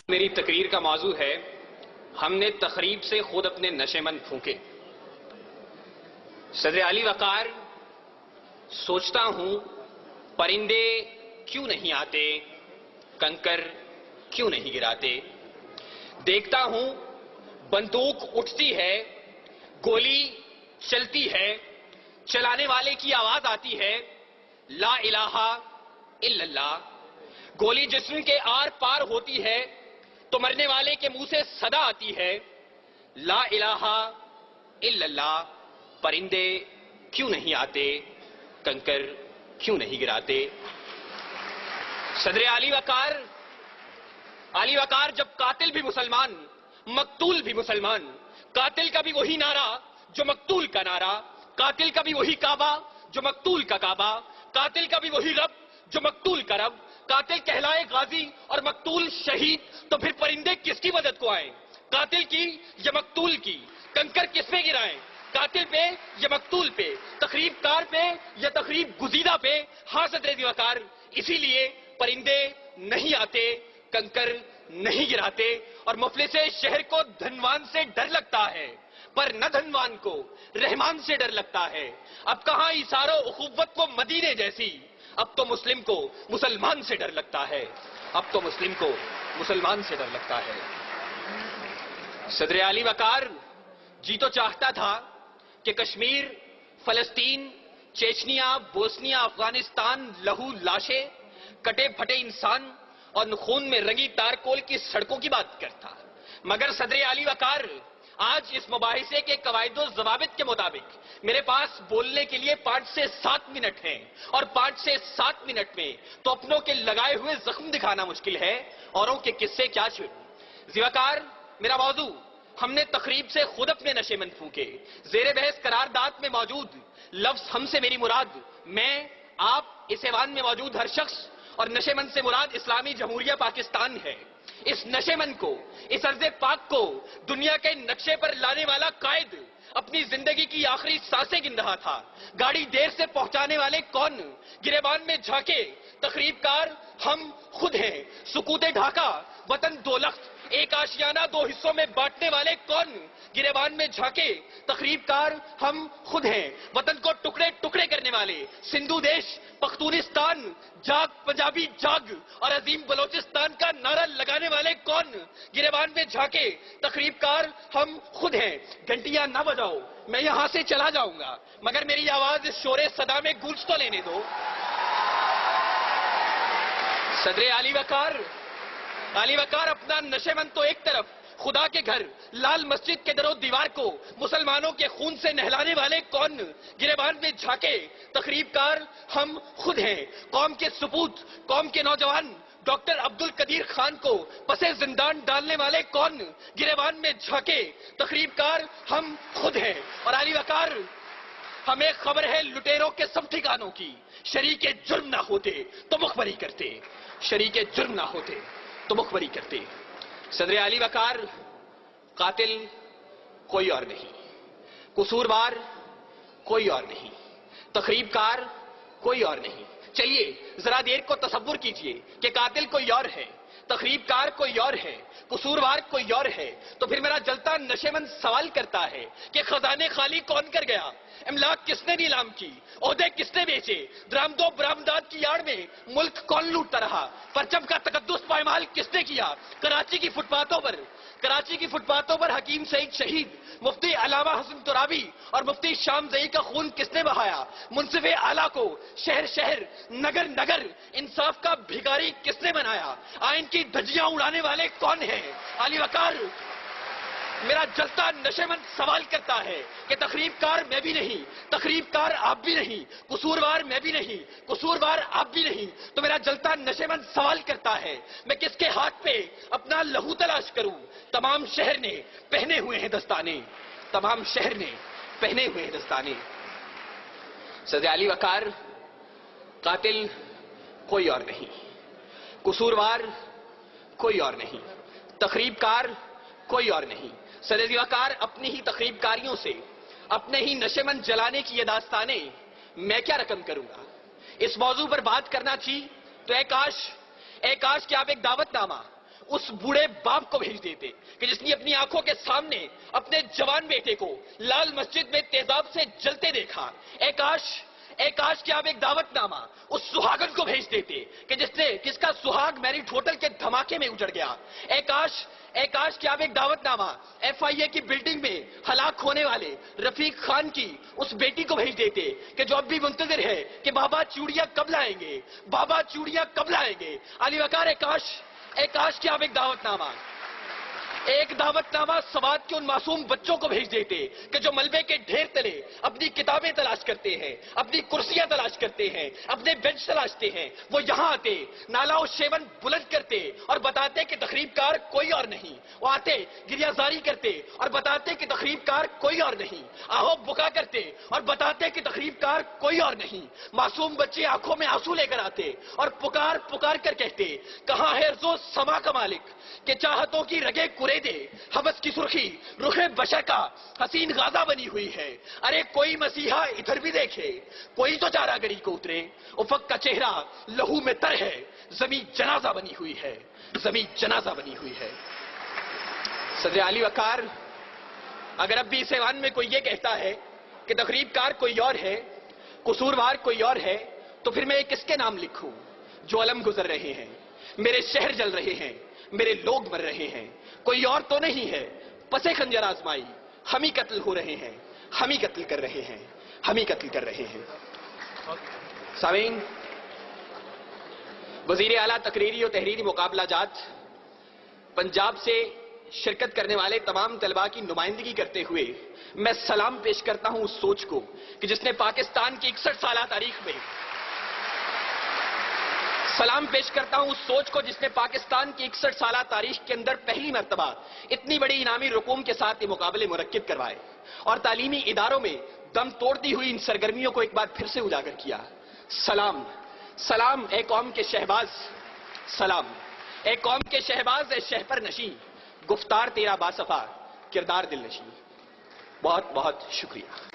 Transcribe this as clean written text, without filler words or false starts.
میری تقریر کا موضوع ہے ہم نے تخریب سے خود اپنے نشے مند پھونکے۔ صدر علی وقار، سوچتا ہوں پرندے کیوں نہیں آتے، کنکر کیوں نہیں گراتے۔ دیکھتا ہوں بندوق اٹھتی ہے، گولی چلتی ہے، چلانے والے کی آواز آتی ہے لا الہ الا اللہ۔ گولی جسم کے آر پار ہوتی ہے تو مرنے والے کے منہ سے صدا آتی ہے لا الہ الا اللہ۔ پرندے کیوں نہیں آتے، کنکر کیوں نہیں گراتے۔ صدر علی وقار جب قاتل بھی مسلمان، مقتول بھی مسلمان، قاتل کا بھی وہی نعرہ جو مقتول کا نعرہ، قاتل کا بھی وہی کعبہ جو مقتول کا کعبہ، قاتل کا بھی وہی رب جو مقتول کا رب، قاتل کہلائے غازی اور مقتول شہید، تو پھر پرندے کس کی مدد کو آئیں، قاتل کی یا مقتول کی؟ کنکر کس پہ گرائیں، قاتل پہ یا مقتول پہ، تخریب کار پہ یا تخریب گزیدہ پہ؟ ہاں صدر علی وقار، اسی لیے پرندے نہیں آتے، کنکر نہیں گراتے، اور مفلس شہر کو دھنوان سے ڈر لگتا ہے پر نہ دھنوان کو رحمان سے ڈر لگتا ہے۔ اب کہاں ایثار و اخوت کو مدینے جیسی، اب تو مسلم کو مسلمان سے ڈر لگتا ہے، اب تو مسلم کو مسلمان سے ڈر لگتا ہے۔ صدر علی وقار جی تو چاہتا تھا کہ کشمیر، فلسطین، چیچنیا، بوسنیا، افغانستان، لہو لاشیں، کٹے پھٹے انسان اور خون میں رنگی تارکول کی سڑکوں کی بات کرتا، مگر صدر علی وقار آج اس مباحثے کے قواعد و ضوابط کے مطابق میرے پاس بولنے کے لیے 5 سے 7 منٹ ہیں، اور 5 سے 7 منٹ میں تو اپنوں کے لگائے ہوئے زخم دکھانا مشکل ہے، اوروں کے قصے کیا چھوڑوں۔ ذیوقار، میرا موضوع ہم نے تخریب سے خود اپنے نشے مند پھونکے۔ زیر بحث قرارداد میں موجود لفظ ہم سے میری مراد میں، آپ، اس ایوان میں موجود ہر شخص، اور نشے مند سے مراد اسلامی جمہوریہ پاکستان ہے۔ اس نشے مند کو، اس ارض پاک کو دنیا کے نقشے پر لانے والا قائد اپنی زندگی کی آخری سانسیں گن رہا تھا۔ گاڑی دیر سے پہنچانے والے کون، گریبان میں جھانکے تخریب کار ہم خود ہیں۔ سکوت ڈھاکہ وطن دو لخت، ایک آشیانہ 2 حصوں میں بانٹنے والے کون، گریبان میں جھانکے تخریب کار ہم خود ہیں۔ وطن کو ٹکڑے ٹکڑے کرنے والے سندھو دیش، پختونستان، جاگ پنجابی جاگ اور عظیم بلوچستان کا نعرہ لگانے والے کون، گریبان میں جھانکے تخریب کار ہم خود ہیں۔ گھنٹیاں نہ بجاؤ، میں یہاں سے چلا جاؤں گا، مگر میری آواز اس شور صدا میں گونج تو لینے دو۔ صدر علی وقار اپنا نشے مند تو ایک طرف، خدا کے گھر لال مسجد کے در و دیوار کو مسلمانوں کے خون سے نہلانے والے کون، گریبان میں جھانکے تخریب کار ہم خود ہیں۔ قوم کے سپوت، قوم کے نوجوان ڈاکٹر عبد القدیر خان کو پسے زندان ڈالنے والے کون، گریبان میں جھانکے تخریب کار ہم خود ہیں۔ اور علی وقار، ہمیں خبر ہے لٹیروں کے سب ٹھکانوں کی، شریک جرم نہ ہوتے تو مخبری کرتے، شریک جرم نہ ہوتے تو مخبری کرتے۔ صدر علی وقار، قاتل کوئی اور نہیں، قصوروار کوئی اور نہیں، تخریب کار کوئی اور نہیں۔ چلیے ذرا دیر کو تصور کیجئے کہ قاتل کوئی اور ہے، تخریب کار کوئی اور ہے، قصوروار کوئی اور ہے، تو پھر میرا جلتا نشے مند سوال کرتا ہے کہ خزانے خالی کون کر گیا، املاک کس نے نیلام کی، عہدے کس نے بیچے، درآمد و برآمدات کی آڑ میں ملک کون لوٹتا رہا، پرچم کا تقدس پائمال کس نے کیا، کراچی کی فٹ پاتھوں پر حکیم سعید شہید، مفتی علامہ حسن ترابی اور مفتی شام زئی کا خون کس نے بہایا، منصف اعلیٰ کو شہر شہر نگر نگر انصاف کا بھیکاری کس نے بنایا، آئین کی دھجیاں اڑانے والے کون ہیں؟ علی وقار، میرا جلتا نشے مند سوال کرتا ہے کہ تخریب کار میں بھی نہیں، تخریب کار آپ بھی نہیں، قصوروار میں بھی نہیں، قصوروار آپ بھی نہیں، تو میرا جلتا نشے مند سوال کرتا ہے میں کس کے ہاتھ پہ اپنا لہو تلاش کروں؟ تمام شہر نے پہنے ہوئے ہیں دستانے، تمام شہر نے پہنے ہوئے ہیں دستانے۔ صدر علی وقار، قاتل کوئی اور نہیں، قصوروار کوئی اور نہیں، تخریب کار کوئی اور نہیں۔ صدر علی وقار، اپنی ہی تخریب کاریوں سے، اپنے ہی نشے مند جلانے کی یہ داستانیں میں کیا رقم کروں گا؟ اس موضوع پر بات کرنا تھی تو اے کاش کہ آپ ایک دعوت نامہ اس بوڑھے باپ کو بھیج دیتے کہ جس نے اپنی آنکھوں کے سامنے اپنے جوان بیٹے کو لال مسجد میں تیزاب سے جلتے دیکھا. اے کاش کہ آپ ایک دعوت نامہ اس سہاگن کو بھیج دیتے کہ جس کا سہاگ میرٹ ہوٹل کے دھماکے میں اجڑ گیا. اے کاش کہ آپ ایک دعوت نامہ FIA کی بلڈنگ میں ہلاک ہونے والے رفیق خان کی اس بیٹی کو بھیج دیتے کہ جو اب بھی منتظر ہے کہ بابا چوڑیاں کب لائیں گے, بابا چوڑیاں کب لائیں گے. علی وقار, اے کاش کہ آپ ایک دعوت نامہ سوات کے ان معصوم بچوں کو بھیج دیتے کہ جو ملبے کے ڈھیر تلے اپنی کتابیں تلاش کرتے ہیں, اپنی کرسیاں تلاش کرتے ہیں, اپنے بینچ تلاشتے ہیں. وہ یہاں آتے, نالا و شیون بلند کرتے اور بتاتے کہ تخریب کار کوئی اور نہیں. وہ آتے, گریہ زاری کرتے اور بتاتے کہ تخریب کار کوئی اور نہیں. آہو بکا کرتے اور بتاتے کہ تخریب کار کوئی اور نہیں. معصوم بچے آنکھوں میں آنسو لے کر آتے اور پکار کر کہتے, کہاں ہے ارزو سما کا مالک کہ چاہتوں کی رگیں کرے دے, حوث کی سرخی رخ بشر کا حسین غازہ بنی ہوئی ہے. ارے کوئی مسیحا ادھر بھی دیکھے, کوئی تو چارہ گری کو اترے. افق کا چہرہ لہو میں تر ہے, زمین جنازہ بنی ہوئی ہے, زمین جنازہ بنی ہوئی ہے. صدر علی وقار, اگر اب بھی اس ایوان میں کوئی یہ کہتا ہے کہ تخریب کار کوئی اور ہے, قصوروار کوئی اور ہے, تو پھر میں کس کے نام لکھوں؟ جو علم گزر رہے ہیں, میرے شہر جل رہے ہیں, میرے لوگ مر رہے ہیں, کوئی اور تو نہیں ہے. پسے خنجر آزمائی ہم ہی قتل ہو رہے ہیں, ہم ہی قتل کر رہے ہیں, ہم ہی قتل کر رہے ہیں. سامعین, وزیر اعلیٰ تقریری و تحریری مقابلہ جات پنجاب سے شرکت کرنے والے تمام طلباء کی نمائندگی کرتے ہوئے میں سلام پیش کرتا ہوں اس سوچ کو کہ جس نے پاکستان کی 61 سالہ تاریخ میں سلام پیش کرتا ہوں اس سوچ کو جس نے پاکستان کی 61 سالہ تاریخ کے اندر پہلی مرتبہ اتنی بڑی انعامی رقوم کے ساتھ یہ مقابلے منعقد کروائے اور تعلیمی اداروں میں دم توڑتی ہوئی ان سرگرمیوں کو ایک بار پھر سے اجاگر کیا. سلام, سلام اے قوم کے شہباز, سلام اے قوم کے شہباز, اے شہپر نشین, گفتار تیرا باصفا, کردار دل نشین. بہت بہت شکریہ.